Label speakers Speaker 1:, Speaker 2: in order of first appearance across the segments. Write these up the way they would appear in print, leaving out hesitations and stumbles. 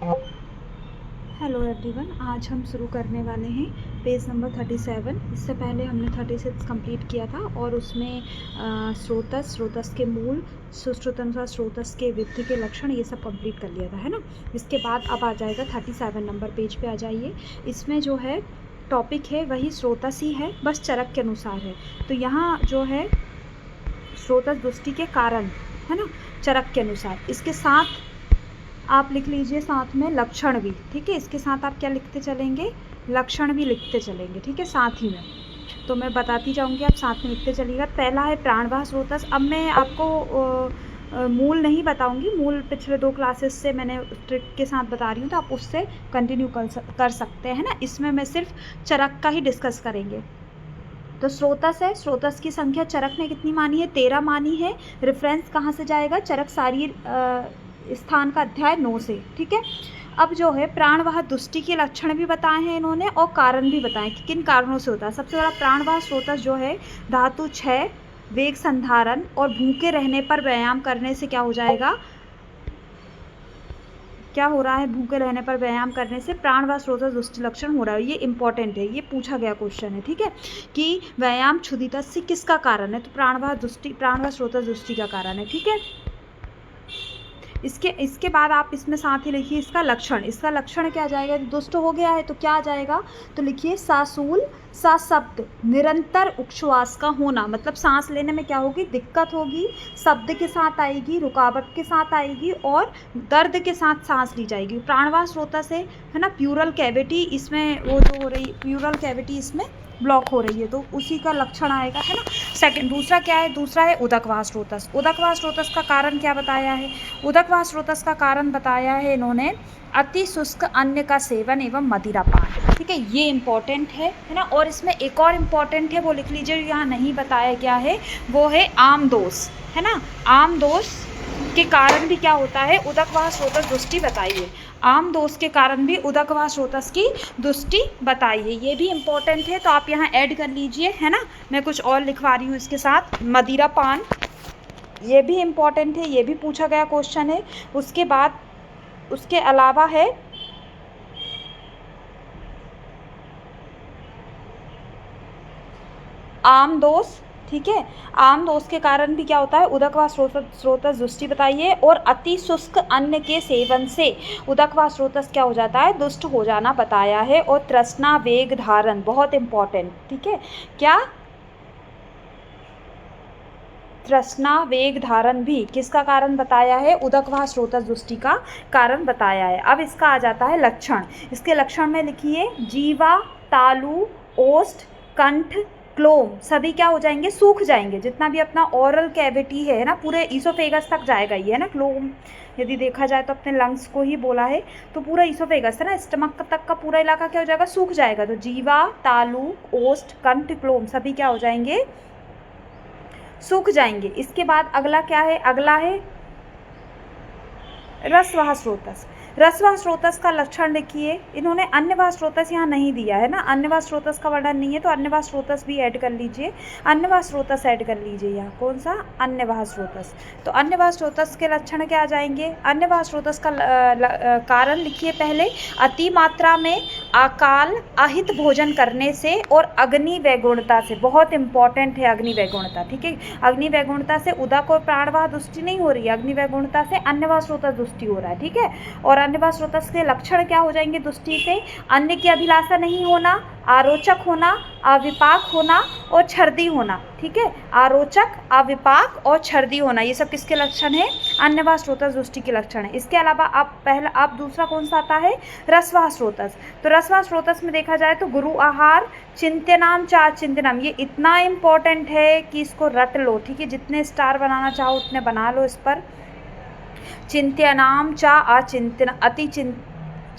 Speaker 1: Hello everyone, आज हम शुरू करने वाले हैं पेज नंबर 37। इससे पहले हमने 36 कंप्लीट किया था और उसमें स्रोतस के मूल, सुश्रुतनुसार स्रोतस के विधि के लक्षण, ये सब कंप्लीट कर लिया था, है ना। इसके बाद अब आ जाएगा 37 नंबर पेज पे आ जाइए। इसमें जो है टॉपिक है वही स्रोतस ही है, बस चरक के अनुसार है। तो यहाँ जो है स्रोतस दृष्टि के कारण, है ना, चरक के अनुसार। इसके साथ आप लिख लीजिए साथ में लक्षण भी, ठीक है। इसके साथ आप क्या लिखते चलेंगे, लक्षण भी लिखते चलेंगे, ठीक है, साथ ही में। तो मैं बताती जाऊंगी, आप साथ में लिखते चलिएगा। पहला है प्राणवाह स्रोतस। अब मैं आपको मूल नहीं बताऊंगी, मूल पिछले 2 क्लासेस से मैंने ट्रिक के साथ बता रही हूँ, तो आप उससे कंटिन्यू कर सकते हैं ना। इसमें मैं सिर्फ चरक का ही डिस्कस करेंगे। तो स्रोतस है, स्रोतस की संख्या चरक ने कितनी मानी है, 13 मानी है। रेफरेंस कहाँ से जाएगा, चरक सारी स्थान का अध्याय 9 से, ठीक है। अब जो है प्राणवाह दुष्टि के लक्षण भी बताए हैं इन्होंने और कारण भी बताए कि किन कारणों से होता है। सबसे बड़ा प्राणवाह स्रोतस जो है धातु 6, वेग संधारण और भूखे रहने पर व्यायाम करने से क्या हो जाएगा, क्या हो रहा है, भूखे रहने पर व्यायाम करने से प्राणवाह स्रोतस दुष्टि लक्षण हो रहा है। ये इंपॉर्टेंट है, ये पूछा गया क्वेश्चन है, ठीक है, कि व्यायाम क्षुधितस्य किसका कारण है, तो प्राणवाह स्रोतस दुष्टि का कारण है, ठीक है। इसके बाद आप इसमें साथ ही लिखिए इसका लक्षण। इसका लक्षण क्या आ जाएगा, दुष्ट हो गया है तो क्या आ जाएगा, तो लिखिए सासूल सशब्द निरंतर उच्छ्वास का होना, मतलब सांस लेने में क्या होगी, दिक्कत होगी, शब्द के साथ आएगी, रुकावट के साथ आएगी और दर्द के साथ सांस ली जाएगी। प्राणवाह स्रोतस से, है ना, प्यूरल कैविटी इसमें वो जो हो रही, प्यूरल कैविटी इसमें ब्लॉक हो रही है, तो उसी का लक्षण आएगा, है ना। सेकंड, दूसरा क्या है, दूसरा है उदकवाह स्रोतस। उदकवाह स्रोतस का कारण क्या बताया है, उदकवाह स्रोतस का कारण बताया है इन्होंने अति शुष्क अन्न का सेवन एवं मदिरापान, ठीक है, ये इंपॉर्टेंट है ना। और इसमें एक और इम्पॉर्टेंट है, वो लिख लीजिए, यहाँ नहीं बताया गया है, वो है आम दोष, है ना। आम दोष के कारण भी क्या होता है, उदकवाह स्रोतस दुष्टि बताइए। आम दोष के कारण भी उदकवाह स्रोतस की दुष्टि बताइए, ये भी इम्पोर्टेंट है, तो आप यहाँ ऐड कर लीजिए, है ना। मैं कुछ और लिखवा रही हूँ इसके साथ, मदिरापान, ये भी इम्पोर्टेंट है, ये भी पूछा गया क्वेश्चन है। उसके बाद उसके अलावा है आम दोष, ठीक है। आम दोष के कारण भी क्या होता है, उदकवाह स्रोतस दुष्टि बताइए। और अति शुष्क अन्न के सेवन से उदकवाह स्रोतस क्या हो जाता है, दुष्ट हो जाना बताया है। और तृष्णा वेग धारण, बहुत इंपॉर्टेंट, ठीक है, क्या, तृष्णा वेग धारण भी किसका कारण बताया है, उदकवाह स्रोतस दुष्टि का कारण बताया है। अब इसका आ जाता है लक्षण। इसके लक्षण में लिखिए जीवा, तालु, ओष्ठ, कंठ, क्लोम सभी क्या हो जाएंगे, सूख जाएंगे। जितना भी अपना ओरल कैविटी है ना, पूरे ईसोफेगस तक जाएगा ये, है ना। क्लोम यदि देखा जाए तो अपने लंग्स को ही बोला है, तो पूरा ईसोफेगस है ना, स्टमक तक का पूरा इलाका क्या हो जाएगा, सूख जाएगा। तो जीवा, तालु, ओष्ठ, कंठ, क्लोम सभी क्या हो जाएंगे, सूख जाएंगे। इसके बाद अगला क्या है, अगला है रसवाह स्रोतस। रसवाह स्रोतस का लक्षण लिखिए। इन्होंने अन्यवाह स्रोतस यहाँ नहीं दिया है ना, अन्यवाह स्रोतस का वर्णन नहीं है, तो अन्यवाह स्रोतस भी ऐड कर लीजिए। अन्यवाह स्रोतस ऐड कर लीजिए यहाँ, कौन सा, अन्यवाह स्रोतस। तो अन्यवाह स्रोतस के लक्षण क्या आ जाएंगे, अन्यवाह स्रोतस का कारण लिखिए पहले, अति मात्रा में अकाल अहित भोजन करने से और अग्नि वैगुणता से, बहुत इंपॉर्टेंट है अग्नि वैगुणता, ठीक है। अग्नि वैगुणता से उदक और प्राणवाह दुष्टि नहीं हो रही है, अग्नि वैगुणता से अन्यवाह स्रोतस दुष्टि हो रहा है, ठीक है। और अन्यवाह स्रोतस के लक्षण क्या हो जाएंगे दुष्टि से, अन्न की अभिलाषा नहीं होना, आरोचक होना, अविपाक होना और छर्दी होना, ठीक है। आरोचक, अविपाक और छर्दी होना, ये सब किसके लक्षण है, अन्यवाह स्रोतस दुष्टि के लक्षण है। इसके अलावा आप दूसरा कौन सा आता है, रसवाह स्रोतस। तो रसवाह स्रोतस में देखा जाए तो गुरु आहार, चिंत्यनाम चा चिंतनम, ये इतना इंपॉर्टेंट है कि इसको रट लो, ठीक है। जितने स्टार बनाना चाहो उतने बना लो इस पर। चिंत्यनाम चा अचिंतन,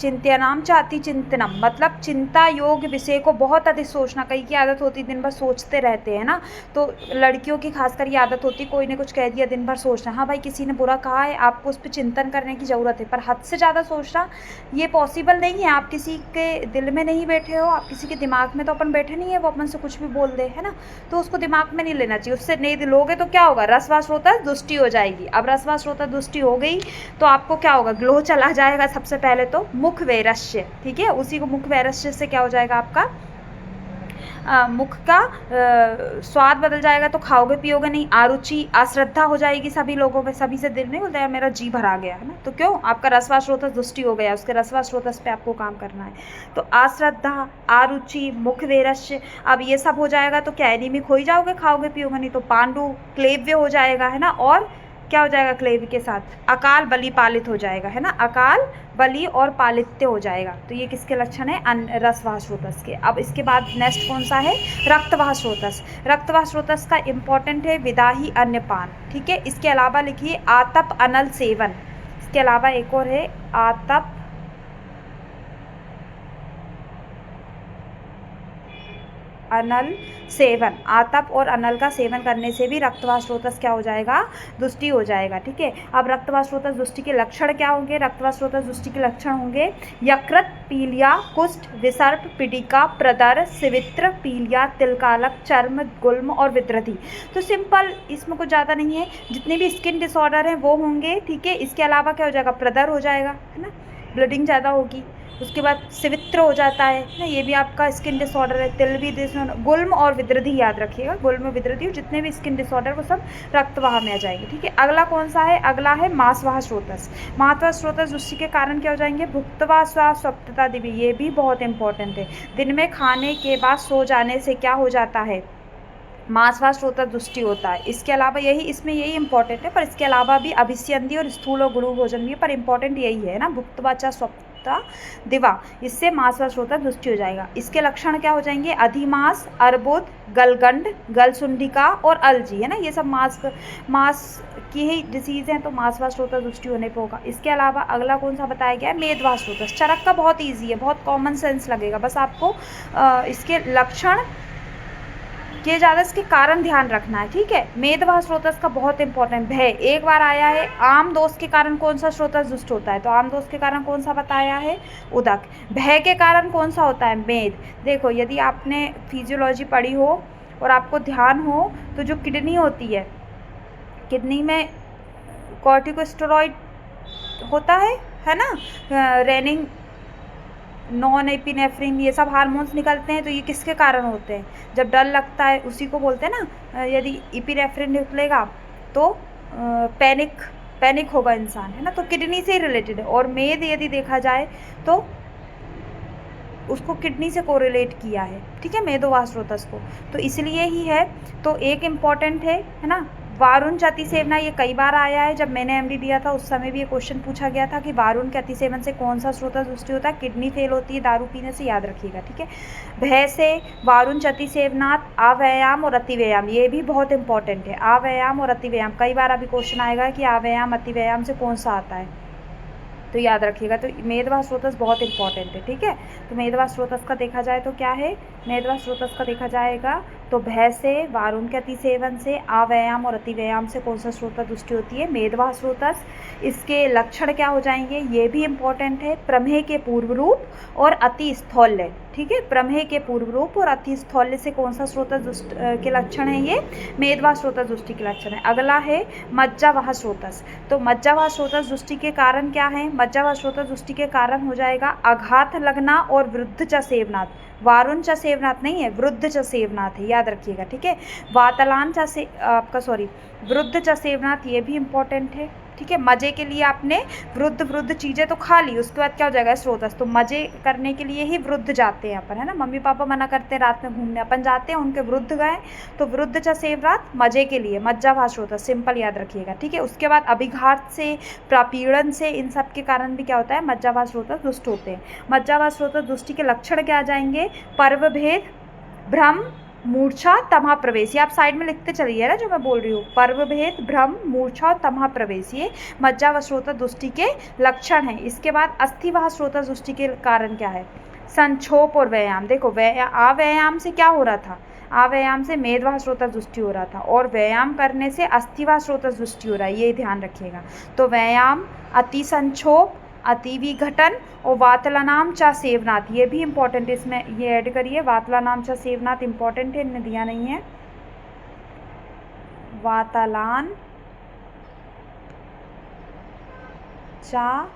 Speaker 1: चिंत्यनाम च अति चिंतनम, मतलब चिंता योग विषय को बहुत अधिक सोचना। कई की आदत होती दिन भर सोचते रहते हैं ना, तो लड़कियों की खासकर ये आदत होती, कोई ने कुछ कह दिया दिन भर सोचना, हाँ भाई किसी ने बुरा कहा है, आपको उस पर चिंतन करने की ज़रूरत है, पर हद से ज़्यादा सोचना ये पॉसिबल नहीं है। आप किसी के दिल में नहीं बैठे हो, आप किसी के दिमाग में तो अपन बैठे नहीं है, वो अपन से कुछ भी बोल दे, है ना, तो उसको दिमाग में नहीं लेना चाहिए। उससे नहीं लोगे तो क्या होगा, रसवा श्रोता दुष्टि हो जाएगी। अब रसवा श्रोता दुष्टि हो गई तो आपको क्या होगा, ग्लो चला जाएगा। सबसे पहले तो मुख वैरस्य, ठीक है, उसी को मुख वैरस्य से क्या हो जाएगा, आपका मुख का स्वाद बदल जाएगा, तो खाओगे पियोगे नहीं। आरुचि, अश्रद्धा हो जाएगी सभी लोगों पे, सभी से दिल नहीं बोलता यार मेरा जी भरा गया, है ना, तो क्यों, आपका रसवा स्रोतस दुष्टि हो गया, उसके रसवा स्रोतस पे आपको काम करना है। तो अश्रद्धा, आरुचि, मुख वैरस्य, अब ये सब हो जाएगा तो क्या एनीमिक हो ही जाओगे, खाओगे पियोगे नहीं। तो पांडु क्लेव्य हो जाएगा, है ना, और क्या हो जाएगा क्लेव्य के साथ, अकाल बलि पालित हो जाएगा, है ना, अकाल बलि और पालित्य हो जाएगा। तो ये किसके लक्षण है, रसवाह स्रोतस के। अब इसके बाद नेक्स्ट कौन सा है, रक्तवाह स्रोतस। रक्तवाह स्रोतस का इंपॉर्टेंट है विदाही अन्नपान, ठीक है। इसके अलावा लिखिए आतप अनल सेवन। इसके अलावा एक और है आतप अनल सेवन। आतप और अनल का सेवन करने से भी रक्तवाह स्रोतस क्या हो जाएगा, दुष्टि हो जाएगा, ठीक है। अब रक्तवाह स्रोतस दुष्टि के लक्षण क्या होंगे, रक्तवाह स्रोतस दुष्टि के लक्षण होंगे यकृत, पीलिया, कुष्ठ, विसर्प, पिडिका, प्रदर, सिवित्र, पीलिया, तिलकालक, चर्म, गुल्म और विद्रधि। तो सिंपल, इसमें कुछ ज़्यादा नहीं है, जितने भी स्किन डिसऑर्डर हैं वो होंगे, ठीक है। इसके अलावा क्या हो जाएगा, प्रदर हो जाएगा, है ना, ब्लीडिंग ज़्यादा होगी। उसके बाद सिवित्र हो जाता है ना, ये भी आपका स्किन डिसऑर्डर है। तिल भी, गुल्म और विद्रधि याद रखिएगा, गुल्म विद्रधि जितने भी स्किन डिसऑर्डर वो सब रक्तवाह में आ जाएंगे, ठीक है। अगला कौन सा है, अगला है मासवाह स्रोतस। मासवाह स्रोतस दुष्टि के कारण क्या हो जाएंगे, भुक्तवाह स्वा स्वप्नता दिवी, ये भी बहुत इंपॉर्टेंट है। दिन में खाने के बाद सो जाने से क्या हो जाता है, मांसवाह स्रोतस दुष्टि होता है। इसके अलावा यही, इसमें यही इंपॉर्टेंट है, पर इसके अलावा भी अभिस्यंदी और स्थूल और गुरु भोजन भी, पर इंपॉर्टेंट यही है ना, भुक्तवाचा स्वप्नता दिवा, इससे मांसवाह स्रोतस दुष्टि हो जाएगा। इसके लक्षण क्या हो जाएंगे, अधिमास, अर्बुद, गलगंड, गलसुंडिका और अलजी, है ना, ये सब मांस की ही डिसीज हैं, तो मांसवाह स्रोतस दुष्टि होने पर होगा। इसके अलावा अगला कौन सा बताया गया है, मेदवाह स्रोतस। चरक का बहुत ईजी है, बहुत कॉमन सेंस लगेगा, बस आपको इसके लक्षण के ज़्यादा इसके कारण ध्यान रखना है, ठीक है। मेदवाह स्रोतस का बहुत इंपॉर्टेंट, भय एक बार आया है। आम दोष के कारण कौन सा स्रोतस दुष्ट होता है, तो आम दोष के कारण कौन सा बताया है, उदक। भय के कारण कौन सा होता है, मेद। देखो यदि आपने फिजियोलॉजी पढ़ी हो और आपको ध्यान हो, तो जो किडनी होती है, किडनी में कॉर्टिकोस्टेरॉइड होता है ना, रेनिंग, नॉन एपिनेफ्रिन, ये सब हार्मोन्स निकलते हैं, तो ये किसके कारण होते हैं, जब डर लगता है उसी को बोलते हैं ना। यदि एपिनेफ्रिन निकलेगा तो पैनिक होगा इंसान, है ना, तो किडनी से ही रिलेटेड है। और मेद यदि देखा जाए तो उसको किडनी से कोरिलेट किया है, ठीक है, मेदवाह स्रोतस को, तो इसलिए ही है। तो एक इम्पॉर्टेंट है ना, वारुण के अतिसेवना, ये कई बार आया है, जब मैंने एमडी दिया था उस समय भी ये क्वेश्चन पूछा गया था कि वारुण के अतिसेवन से कौन सा स्रोतस दुष्टि होता है, किडनी फेल होती है दारू पीने से, याद रखिएगा, ठीक है। भय से, वारुण के अतिसेवनात्, अव्यायाम और अतिव्यायाम, ये भी बहुत इंपॉर्टेंट है, अव्यायाम और अतिव्यायाम, कई बार अभी क्वेश्चन आएगा कि अव्यायाम अतिव्यायाम से कौन सा आता है, तो याद रखिएगा। तो मेदवाह स्रोतस बहुत इंपॉर्टेंट है, ठीक है। तो मेदवाह स्रोतस का देखा जाए तो क्या है, मेदवाह स्रोतस का देखा जाएगा तो भय से, वारुण के अतिसेवन से, अव्यायाम और अतिव्यायाम से कौन सा स्रोतस दुष्टि होती है, मेदवाह स्रोतस। इसके लक्षण क्या हो जाएंगे, ये भी इंपॉर्टेंट है, प्रमेह के पूर्व रूप और अति स्थौल्य, ठीक है। प्रमेह के पूर्व रूप और अति स्थौल्य से कौन सा स्रोतस दुष्ट के लक्षण है, ये मेदवाह स्रोतस दुष्टि के लक्षण है। अगला है मज्जावाह स्रोतस। तो मज्जावाह स्रोतस दुष्टि के कारण क्या है, मज्जावाह स्रोतस दुष्टि के कारण हो जाएगा आघात लगना और वृद्ध च सेवनाथ। वारुण च सेवनाथ नहीं है, वृद्ध च सेवनाथ है, याद रखिएगा, ठीक है। वातलान च से वृद्ध च सेवनाथ, ये भी इंपॉर्टेंट है, ठीक है। मज़े के लिए आपने वृद्ध चीज़ें तो खा ली, उसके बाद क्या हो जाएगा स्रोतस, तो मज़े करने के लिए ही वृद्ध जाते हैं अपन, है ना, मम्मी पापा मना करते हैं रात में घूमने, अपन जाते हैं, उनके वृद्ध गए, तो वृद्ध च सेवनाथ मज़े के लिए, मज्जावाह स्रोतस, सिंपल याद रखिएगा, ठीक है। उसके बाद अभिघात से, प्रापीड़न से, इन सब के कारण भी क्या होता है, मज्जावाह स्रोतस दुष्ट होते हैं। मज्जावाह स्रोतस दुष्टि के लक्षण क्या आ जाएंगे, पर्व भेद, भ्रम, मूर्छा तमः प्रवेश, ये आप साइड में लिखते चलिए ना जो मैं बोल रही हूँ। पर्व भेद, भ्रम, मूर्छा और तमः प्रवेश, ये मज्जा व श्रोत्र दृष्टि के लक्षण हैं। इसके बाद अस्थि व श्रोत्र दृष्टि के कारण क्या है? संक्षोभ और व्यायाम। देखो व्यायाम से क्या हो रहा था? अव्यायाम से मेद व श्रोत्र दृष्टि हो रहा था, और व्यायाम करने से अस्थि व श्रोत्र दृष्टि हो रहा है, ये ध्यान रखिएगा। तो व्यायाम, अति संक्षोभ, अति विघटन और वातलानाम च सेवनाथ, ये भी इंपॉर्टेंट है, इसमें ये ऐड करिए। वातलानाम च सेवनाथ इंपॉर्टेंट है, इनने दिया नहीं है। वातालान चा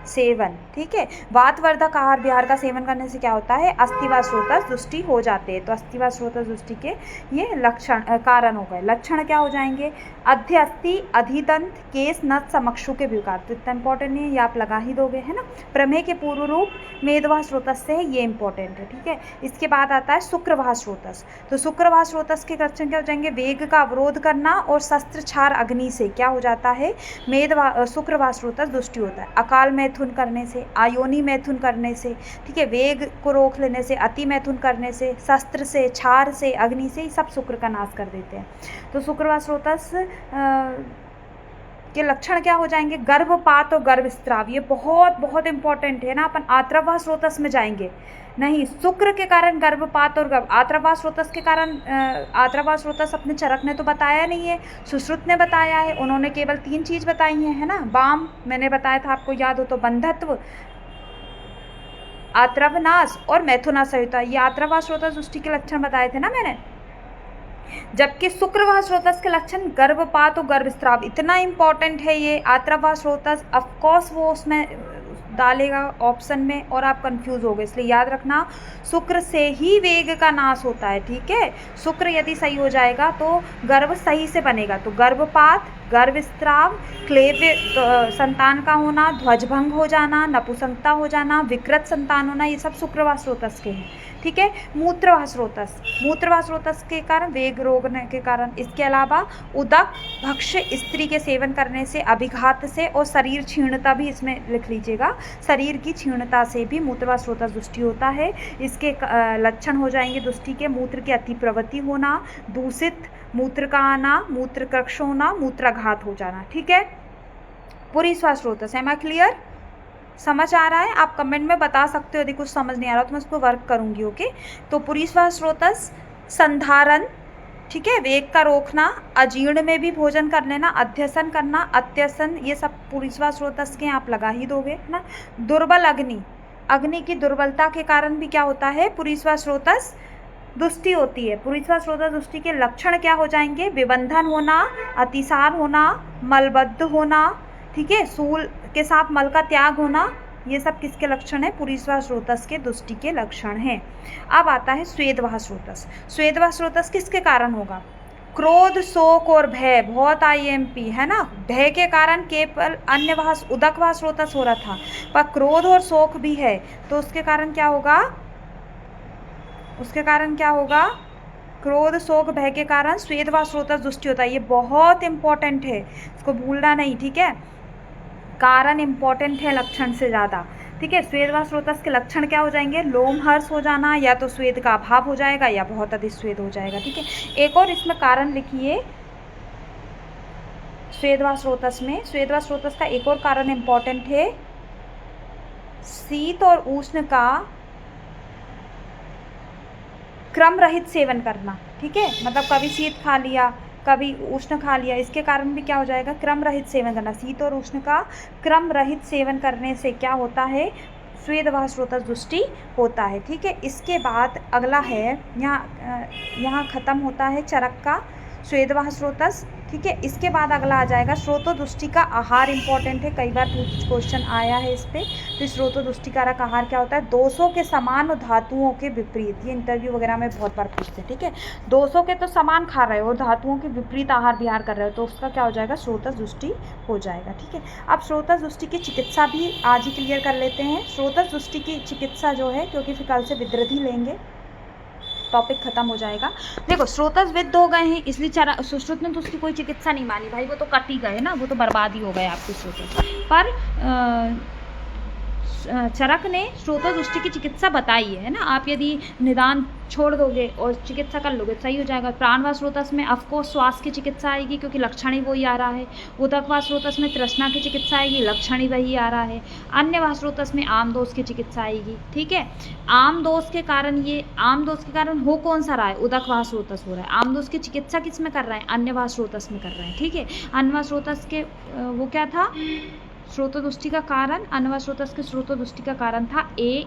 Speaker 1: सेवन, ठीक है। वातवर्धक आहार विहार का सेवन करने से क्या होता है? अस्थि व श्रोत्र दृष्टि हो जाते हैं। तो अस्थि व श्रोत्र दृष्टि के ये लक्षण कारण हो गए। लक्षण क्या हो जाएंगे? अध्यस्थि, अधिदंत, केस, नथ, समक्षु के विकार। तो इतना इंपॉर्टेंट नहीं है, ये आप लगा ही दोगे, है ना। प्रमेय के पूर्व रूप मेद व स्रोतस्य है, ये इंपॉर्टेंट है, ठीक है। इसके बाद आता है शुक्र व स्रोतस। तो शुक्र व स्रोतस के लक्षण क्या हो जाएंगे? वेग का अवरोध करना और शस्त्र छार अग्नि से क्या हो जाता है? मेद व शुक्र व स्रोतस दुष्टि होता है। अकाल मैथुन करने से, आयोनी मैथुन करने से, ठीक है, वेग को रोक लेने से, अति मैथुन करने से, शस्त्र से, छार से, अग्नि से, सब शुक्र का नाश कर देते हैं। तो शुक्र व स्रोतस के लक्षण क्या हो जाएंगे? गर्भपात और गर्भस्राव, ये बहुत बहुत इंपॉर्टेंट है ना। अपन आत्रवा स्रोतस में जाएंगे नहीं, शुक्र के कारण गर्भपात और आत्रवा स्रोतस के कारण आत्रवा स्रोतस अपने चरक ने तो बताया नहीं है, सुश्रुत ने बताया है। उन्होंने केवल 3 चीज बताई है ना। वाम मैंने बताया था, आपको याद हो तो, बंधत्व, आत्रवनाश और मैथुना संहिता, ये आत्रवा स्रोतस दृष्टि के लक्षण बताए थे ना मैंने। जबकि शुक्र व स्रोतस के लक्षण गर्भपात और गर्भस्राव, इतना इंपॉर्टेंट है ये। आत्रवा स्रोतस ऑफकोर्स वो उसमें डालेगा ऑप्शन में और आप कंफ्यूज हो गए, इसलिए याद रखना शुक्र से ही वेग का नाश होता है, ठीक है। शुक्र यदि सही हो जाएगा तो गर्भ सही से बनेगा। तो गर्भपात, गर्भस्राव, क्लेव्य संतान का होना, ध्वजभंग हो जाना, नपुंसकता हो जाना, विकृत संतान होना, ये सब शुक्र व स्रोतस के हैं, ठीक है। मूत्र व स्रोतस के कारण, वेग रोग के कारण। इसके अलावा उदक, भक्ष्य स्त्री के सेवन करने से, अभिघात से और शरीर क्षीणता भी इसमें लिख लीजिएगा। शरीर की क्षीणता से भी मूत्र व स्रोतस दुष्टि होता है। इसके लक्षण हो जाएंगे दुष्टि के: मूत्र की अति प्रवृत्ति होना, दूषित मूत्र का आना, मूत्र कक्ष होना, मूत्राघात हो जाना, ठीक है। पूरी स्रोतस, एम आई क्लियर? समझ आ रहा है? आप कमेंट में बता सकते हो यदि कुछ समझ नहीं आ रहा तो मैं उसको वर्क करूंगी, ओके। तो पुरीश्वास स्रोतस, संधारण, ठीक है, वेग का रोकना, अजीर्ण में भी भोजन कर लेना, अध्यसन करना, अत्यसन, ये सब पुरीश्वास स्रोतस के आप लगा ही दोगे, है ना। दुर्बल अग्नि, अग्नि की दुर्बलता के कारण भी क्या होता है? पुरीश्वास स्रोतस दुष्टि होती है। पुरीश्वास स्रोतस दुष्टि के लक्षण क्या हो जाएंगे? विबंधन होना, अतिसार होना, मलबद्ध होना, ठीक है, सूल के साथ मल का त्याग होना, ये सब किसके लक्षण है? पुरीश्वास स्रोतस के दुष्टि के लक्षण हैं। अब आता है स्वेदवाह स्रोतस। स्वेदवाह स्रोतस किसके कारण होगा? क्रोध, शोक और भय, बहुत IMP है ना। भय के कारण केवल अन्यवाह उदकवाह स्रोतस हो रहा था, पर क्रोध और शोक भी है, तो उसके कारण क्या होगा? उसके कारण क्या होगा? क्रोध, शोक, भय के कारण स्वेदवाह स्रोतस दुष्टि होता है। ये बहुत इंपॉर्टेंट है, इसको भूलना नहीं, ठीक है। कारण इंपॉर्टेंट है लक्षण से ज़्यादा, ठीक है। स्वेदवाह स्रोतस के लक्षण क्या हो जाएंगे? लोमहर्ष हो जाना, या तो स्वेद का अभाव हो जाएगा या बहुत अधिक स्वेद हो जाएगा, ठीक है। एक और इसमें कारण लिखिए स्वेदवाह स्रोतस में। स्वेदवाह स्रोतस का एक और कारण इंपॉर्टेंट है, शीत और उष्ण का क्रम रहित सेवन करना, ठीक है। मतलब कभी शीत खा लिया, कभी उष्ण खा लिया, इसके कारण भी क्या हो जाएगा? क्रम रहित सेवन करना। शीत और उष्ण का क्रम रहित सेवन करने से क्या होता है? स्वेदवाह स्रोतस दुष्टि होता है, ठीक है। इसके बाद अगला है, यहाँ ख़त्म होता है चरक का स्वेदवाह स्रोतस, ठीक है। इसके बाद अगला आ जाएगा स्रोतो दुष्टि का आहार। इंपॉर्टेंट है, कई बार क्वेश्चन आया है इस पर। तो स्रोतो दुष्टिकारक आहार क्या होता है? दोषों के समान और धातुओं के विपरीत, ये इंटरव्यू वगैरह में बहुत बार पूछते हैं, ठीक है। दोषों के तो समान खा रहे हो और धातुओं के विपरीत आहार विहार कर रहे हो, तो उसका क्या हो जाएगा? स्रोतस दुष्टि हो जाएगा, ठीक है। अब स्रोतस दुष्टि की चिकित्सा भी आज ही क्लियर कर लेते हैं। स्रोतस दुष्टि की चिकित्सा जो है, क्योंकि फिर कल से विद्रधि लेंगे, टॉपिक खत्म हो जाएगा। देखो स्रोतस विद्ध हो गए हैं, इसलिए सुश्रुत ने तो उसकी कोई चिकित्सा नहीं मानी, भाई वो तो कट ही गए ना, वो तो बर्बाद ही हो गए आपके स्रोतस। पर चरक ने स्रोतोदृष्टि की चिकित्सा बताई है ना। आप यदि निदान छोड़ दोगे और चिकित्सा कर लोगे सही हो जाएगा। प्राणवास स्रोतस में ऑफकोर्स श्वास की चिकित्सा आएगी क्योंकि लक्षण ही वही आ रहा है। उदकवास स्रोतस में तृष्णा की चिकित्सा आएगी, लक्षण ही वही आ रहा है। अन्यवास स्रोतस में आमदोष की चिकित्सा आएगी। ठीक है, आमदोष के कारण हो कौन सा रहा है, उदकवास स्रोतस हो रहा है। आमदोष की चिकित्सा किस में कर रहे हैं, अन्यवास स्रोतस में कर रहे हैं। ठीक है, अन्यवास स्रोतस के वो क्या था, स्रोतोदृष्टि का कारण, अन्यवास स्रोतस के स्रोतोदृष्टि का कारण था ए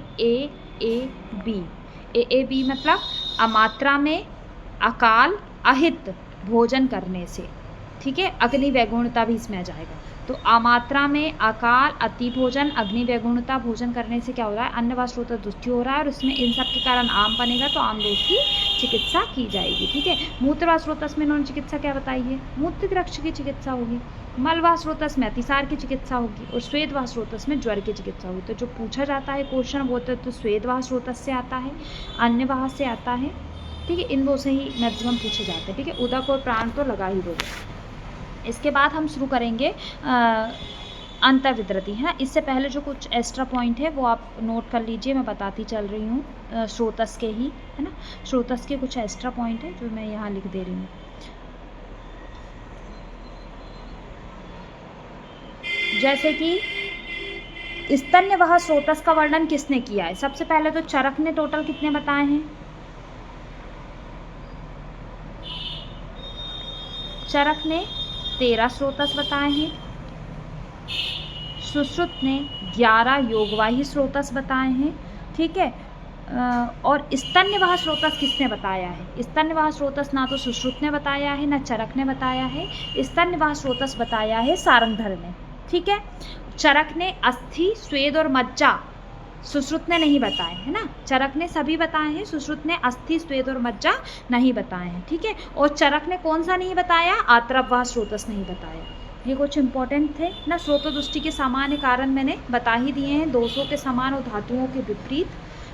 Speaker 1: बी मतलब अमात्रा में अकाल अहित भोजन करने से। ठीक है, अग्नि वैगुणता भी इसमें आ जाएगा। तो अमात्रा में अकाल अति भोजन अग्नि वैगुणता भोजन करने से क्या हो रहा है, अन्यवास स्रोतोदृष्टि हो रहा है और इसमें इन सब के कारण आम बनेगा तो आम दोष की चिकित्सा की जाएगी। ठीक है, मूत्रवास स्रोतस में इन्होंने चिकित्सा क्या बताई है, मूत्रग्रक्ष की चिकित्सा होगी। मलवास स्रोतस में अतिसार की चिकित्सा होगी और स्वेदवास स्रोतस में ज्वर की चिकित्सा होगी। तो जो पूछा जाता है क्वेश्चन वो तो स्वेदवास स्रोतस से आता है, अन्यवास से आता है। ठीक है, इन दो से ही मैक्सिमम पूछे जाते हैं। ठीक है, उदक और प्राण तो लगा ही दोगे। इसके बाद हम शुरू करेंगे अंतर्विद्रति, है ना। इससे पहले जो कुछ एक्स्ट्रा पॉइंट है वो आप नोट कर लीजिए, मैं बताती चल रही हूँ स्रोतस के ही, है ना। स्रोतस के कुछ एक्स्ट्रा पॉइंट है जो मैं यहाँ लिख दे रही हूँ। जैसे कि स्तन्यवाह स्रोतस का वर्णन किसने किया है, सबसे पहले तो चरक ने टोटल कितने बताए हैं, चरक ने 13 स्रोतस बताए हैं। सुश्रुत ने 11 योगवाही स्रोतस बताए हैं। ठीक है, और स्तन्यवाह स्रोतस किसने बताया है, स्तन्यवाह स्रोतस ना तो सुश्रुत ने बताया है ना चरक ने बताया है, स्तन्यवाह स्रोतस बताया है सारंगधर ने। ठीक है, चरक ने अस्थि स्वेद और मज्जा, सुश्रुत ने नहीं बताए, है ना। चरक ने सभी बताए हैं, सुश्रुत ने अस्थि स्वेद और मज्जा नहीं बताए हैं। ठीक है, और चरक ने कौन सा नहीं बताया, आत्रववाह स्रोतस नहीं बताया। ये कुछ इंपॉर्टेंट थे ना। स्रोतोदृष्टि के सामान्य कारण मैंने बता ही दिए हैं, दोषों के समान और धातुओं के विपरीत।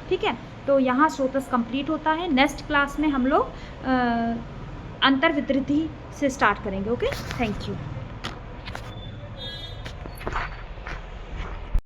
Speaker 1: ठीक है, तो यहाँ स्रोतस कंप्लीट होता है। नेक्स्ट क्लास में हम लोग अंतर्विद्रति से स्टार्ट करेंगे। Okay, thank you.